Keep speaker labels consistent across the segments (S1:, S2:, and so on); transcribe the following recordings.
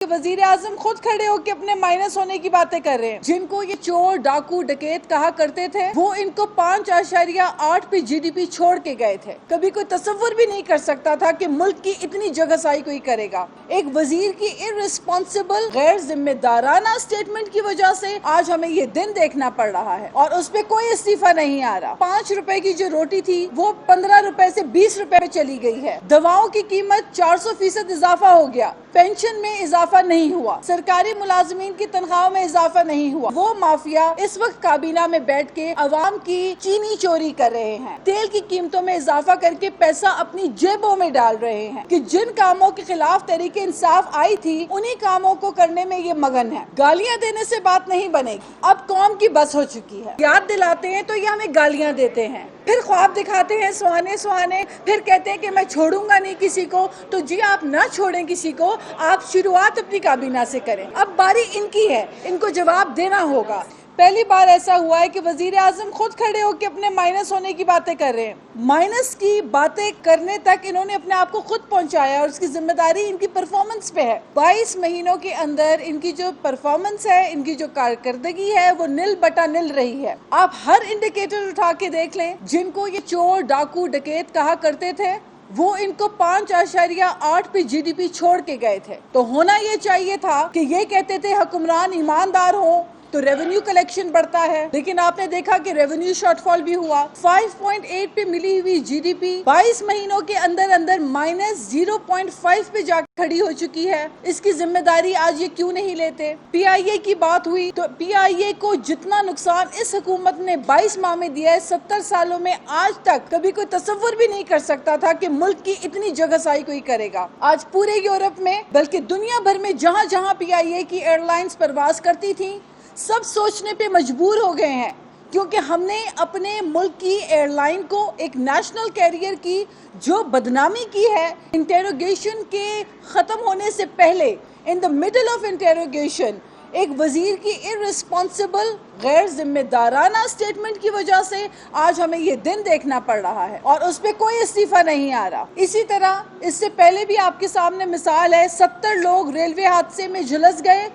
S1: वजीर आजम खुद खड़े होकर अपने माइनस होने की बातें कर रहे हैं। जिनको ये चोर डाकू डकैत कहा करते थे वो इनको 5.8 पे जीडीपी छोड़ के गए थे। कभी कोई तसव्वुर भी नहीं कर सकता था कि मुल्क की इतनी जगहसाई कोई करेगा। एक वजीर की इर्रिस्पॉन्सिबल गैर जिम्मेदाराना स्टेटमेंट की वजह से आज हमें ये दिन देखना पड़ रहा है और उस पर कोई इस्तीफा नहीं आ रहा। 5 रुपए की जो रोटी थी वो 15 रुपए से 20 रुपए में चली गई है। दवाओं की कीमत 400% इजाफा हो गया। पेंशन में इजाफा नहीं हुआ। सरकारी मुलाजमीन की तनख्वाहों में इजाफा नहीं हुआ। वो माफिया इस वक्त काबीना में बैठ के अवाम की चीनी चोरी कर रहे हैं। तेल की कीमतों में इजाफा करके पैसा अपनी जेबों में डाल रहे हैं कि जिन कामों के खिलाफ तहरीक इंसाफ आई थी उन्हीं कामों को करने में ये मगन है। गालियां देने से बात नहीं बनेगी। अब कौम की बस हो चुकी है। याद दिलाते हैं तो ये हमें गालियां देते हैं, फिर ख्वाब दिखाते हैं सुहाने सुहाने, फिर कहते हैं कि मैं छोड़ूंगा नहीं किसी को। तो जी आप ना छोड़ें किसी को, आप शुरुआत अपनी काबीना से करें। अब बारी इनकी है, इनको जवाब देना होगा। पहली बार ऐसा हुआ है कि वजीर आजम खुद खड़े होकर अपने माइनस होने की बातें कर रहे हैं। माइनस की बातें करने तक इन्होंने अपने आप को खुद पहुंचाया और उसकी जिम्मेदारी इनकी परफॉर्मेंस पे है। 22 महीनों के अंदर इनकी जो परफॉर्मेंस है, इनकी जो कारकर्दगी है वो निल बटा निल रही है। आप हर इंडिकेटर उठा के देख लें। जिनको ये चोर डाकू डकैत कहा करते थे वो इनको 5.8 पे जीडीपी छोड़ के गए थे। तो होना ये चाहिए था कि ये कहते थे हुक्मरान ईमानदार हो तो रेवेन्यू कलेक्शन बढ़ता है, लेकिन आपने देखा कि रेवेन्यू शॉर्टफॉल भी हुआ। 5.8 पे मिली हुई जीडीपी 22 महीनों के अंदर अंदर -0.5 पे जा खड़ी हो चुकी है। इसकी जिम्मेदारी आज ये क्यों नहीं लेते? पीआईए की बात हुई तो पीआईए को जितना नुकसान इस हुकूमत ने 22 माह में दिया है, 70 सालों में आज तक कभी कोई तसव्वुर भी नहीं कर सकता था कि मुल्क की इतनी जगहसाई कोई करेगा। आज पूरे यूरोप में बल्कि दुनिया भर में जहाँ जहाँ पीआईए की एयरलाइंस परवाज करती थी सब सोचने पे मजबूर हो गए हैं, क्योंकि हमने अपने मुल्क की एयरलाइन को एक नेशनल कैरियर की जो बदनामी की है, इंटेरोगेशन के ख़त्म होने से पहले in the middle of interrogation एक वजीर की इर्रिस्पॉन्सिबल गैर जिम्मेदाराना स्टेटमेंट की वजह से आज हमें ये दिन देखना पड़ रहा है और उस पर कोई इस्तीफा नहीं आ रहा। इसी तरह इससे पहले भी आपके सामने मिसाल है, 70 लोग रेलवे हादसे में झुलस गए।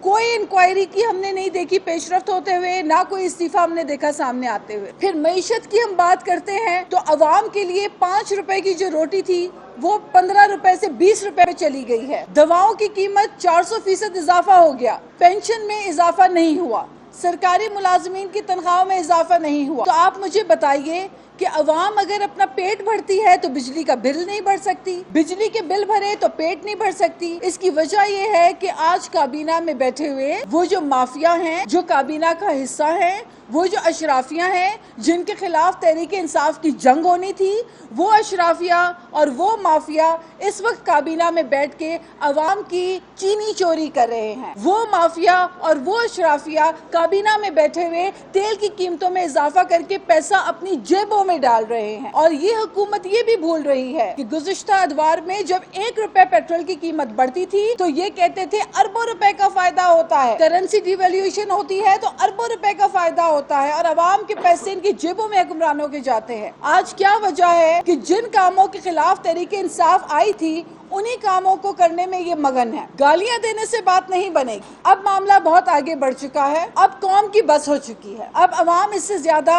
S1: कोई इंक्वायरी की हमने नहीं देखी पेशरफ्त होते हुए, ना कोई इस्तीफा हमने देखा सामने आते हुए। फिर मईशत की हम बात करते हैं तो अवाम के लिए 5 रुपए की जो रोटी थी वो 15 रुपए से 20 रुपए में चली गई है। दवाओं की कीमत 400% इजाफा हो गया। पेंशन में इजाफा नहीं हुआ। सरकारी मुलाजमीन की तनख्वाहों में इजाफा नहीं हुआ। तो आप मुझे बताइए कि अवाम अगर अपना पेट भरती है तो बिजली का बिल नहीं भर सकती, बिजली के बिल भरे तो पेट नहीं भर सकती। इसकी वजह यह है कि आज काबीना में बैठे हुए वो जो माफिया हैं, जो काबीना का हिस्सा हैं, वो जो अशराफिया हैं जिनके खिलाफ तहरीक इंसाफ की जंग होनी थी, वो अशराफिया और वो माफिया इस वक्त काबीना में बैठ के अवाम की चीनी चोरी कर रहे हैं। वो माफिया और वो अशराफिया काबीना में बैठे हुए तेल की कीमतों में इजाफा करके पैसा अपनी जेबों में डाल रहे हैं। और ये हुकूमत ये भी भूल रही है कि गुज़िश्ता अदवार में जब 1 रुपए पेट्रोल की कीमत बढ़ती थी तो ये कहते थे अरबों रुपए का फायदा होता है। करेंसी डिवैल्यूएशन होती है तो अरबों रुपए का फायदा होता है और अवाम के पैसे इनकी जेबों में हुक्मरानों के जाते हैं। आज क्या वजह है कि जिन कामों के खिलाफ तहरीक इंसाफ आई थी उन्हीं कामों को करने में ये मगन है। गालियां देने से बात नहीं बनेगी। अब मामला बहुत आगे बढ़ चुका है। अब कौम की बस हो चुकी है। अब अवाम इससे ज्यादा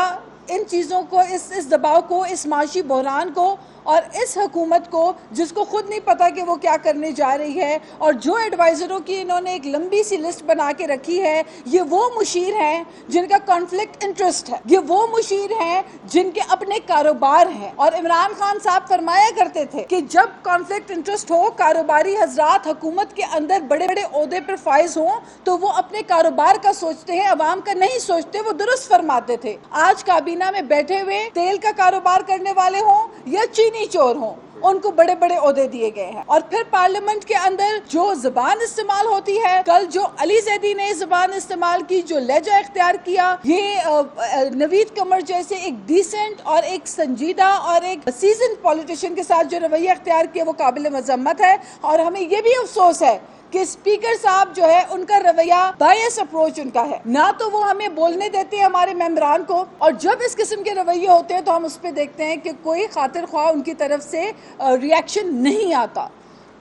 S1: इन चीज़ों को, इस दबाव को, इस माशी बहरान को और इस हुकूमत को जिसको खुद नहीं पता कि वो क्या करने जा रही है और जो एडवाइज़रों की इन्होंने एक लंबी सी लिस्ट बना के रखी है, ये वो मुशीर हैं जिनका कॉन्फ्लिक्ट इंटरेस्ट है, ये वो मुशीर हैं जिनके अपने कारोबार हैं। और इमरान खान साहब फरमाया करते थे कि जब कॉन्फ्लिक्ट इंटरेस्ट हो, कारोबारी हजरात हुकूमत के अंदर बड़े बड़े ओहदे पर फाइज हों तो वो अपने कारोबार का सोचते हैं, अवाम का नहीं सोचते। वो दुरुस्त फरमाते थे। आज काबीना में बैठे हुए तेल का कारोबार करने वाले हों या चीनी चोर हों, उनको बड़े बड़े ओहदे दिए गए हैं। और फिर पार्लियामेंट के अंदर जो जुबान इस्तेमाल होती है, कल जो अली जैदी ने जुबान इस्तेमाल की, जो लहजा इख्तियार किया, ये नवीद कमर जैसे एक डिसेंट और एक संजीदा और एक सीजन पॉलिटिशियन के साथ जो रवैया इख्तियार किया वो काबिल मजम्मत है। और हमें ये भी अफसोस है कि स्पीकर साहब जो है उनका रवैया बायस अप्रोच उनका है। ना तो वो हमें बोलने देते हैं हमारे मेंबरान को, और जब इस किस्म के रवैये होते हैं तो हम उस पर देखते हैं कि कोई खातिर ख्वाह उनकी तरफ से रिएक्शन नहीं आता।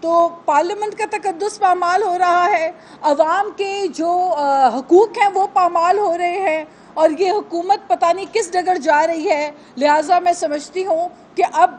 S1: تو پارلیمنٹ کا تقدس پامال ہو رہا ہے، عوام کے جو حقوق ہیں وہ پامال ہو رہے ہیں، اور یہ حکومت پتہ نہیں کس ڈگر جا رہی ہے۔ لہٰذا میں سمجھتی ہوں کہ اب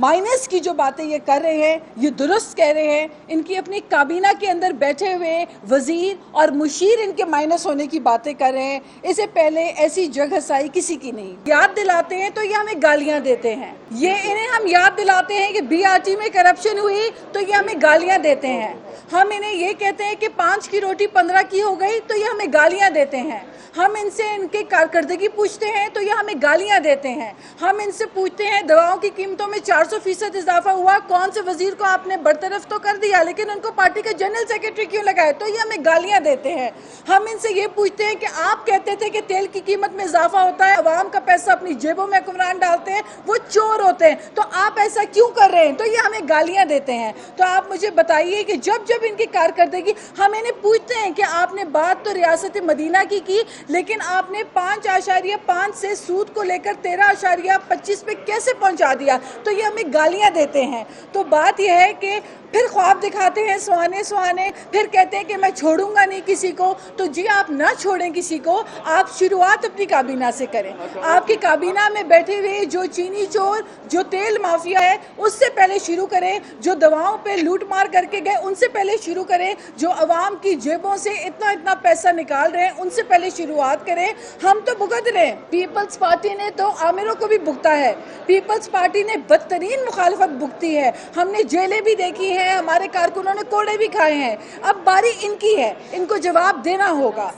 S1: مائنس کی جو باتیں یہ کر رہے ہیں یہ درست کہہ رہے ہیں۔ ان کی اپنی کابینہ کے اندر بیٹھے ہوئے وزیر اور مشیر ان کے مائنس ہونے کی باتیں کر رہے ہیں۔ اسے پہلے ایسی جگہ سائی کسی کی نہیں۔ یاد دلاتے ہیں تو یہ ہمیں گالیاں دیتے ہیں، یہ انہیں ہم یاد دلاتے ہیں کہ بی آر ٹی میں کرپشن ہوئی تو یہ ہمیں گالیاں دیتے ہیں۔ ہم انہیں یہ کہتے ہیں کہ 5 کی روٹی 15 کی ہو گئی تو یہ ہمیں گالیاں دیتے ہیں۔ ہم ان سے ان کی کارکردگی پوچھتے ہیں تو یہ ہمیں گالیاں دیتے ہیں۔ ہم ان سے پوچھتے ہیں دواؤں کی قیمتوں میں 400% اضافہ ہوا، کون سے وزیر کو آپ نے برطرف تو کر دیا لیکن ان کو پارٹی کا جنرل سیکرٹری کیوں لگائے، تو یہ ہمیں گالیاں دیتے ہیں۔ ہم ان سے یہ پوچھتے ہیں کہ آپ کہتے تھے کہ تیل کی قیمت میں اضافہ ہوتا ہے، عوام کا پیسہ اپنی جیبوں میں حکمران ڈالتے ہیں، وہ چور ہوتے ہیں، تو آپ ایسا کیوں کر رہے ہیں، تو یہ ہمیں گالیاں دیتے ہیں۔ تو آپ مجھے بتائیے کہ جب ان کی کارکردگی ہم انہیں پوچھتے ہیں کہ آپ نے بات تو ریاست مدینہ کی لیکن آپ نے 5.5 سے سود کو لے کر 13.25 پہ کیسے پہنچا دیا، تو یہ ہمیں گالیاں دیتے ہیں۔ تو بات یہ ہے کہ پھر خواب دکھاتے ہیں سہانے، پھر کہتے ہیں کہ میں چھوڑوں گا نہیں کسی کو، تو جی آپ نہ چھوڑیں کسی کو، آپ شروعات اپنی کابینہ سے کریں۔ آپ کی کابینہ میں بیٹھے ہوئے جو چینی چور، جو تیل مافیا ہے اس سے پہلے شروع کریں، جو دواؤں پہ لوٹ مار کر کے گئے ان سے پہلے شروع کریں، جو عوام کی جیبوں سے اتنا پیسہ نکال رہے ہیں ان سے پہلے شروعات کریں۔ ہم تو بھگت رہے ہیں، پیپلز پارٹی نے تو عامروں کو بھی بھگتا ہے، پیپلز پارٹی نے بدترین مخالفت بھگتی ہے، ہم نے جیلیں بھی دیکھی ہیں، ہمارے کارکنوں نے کوڑے بھی کھائے ہیں۔ اب باری ان کی ہے، ان کو جواب دینا ہوگا۔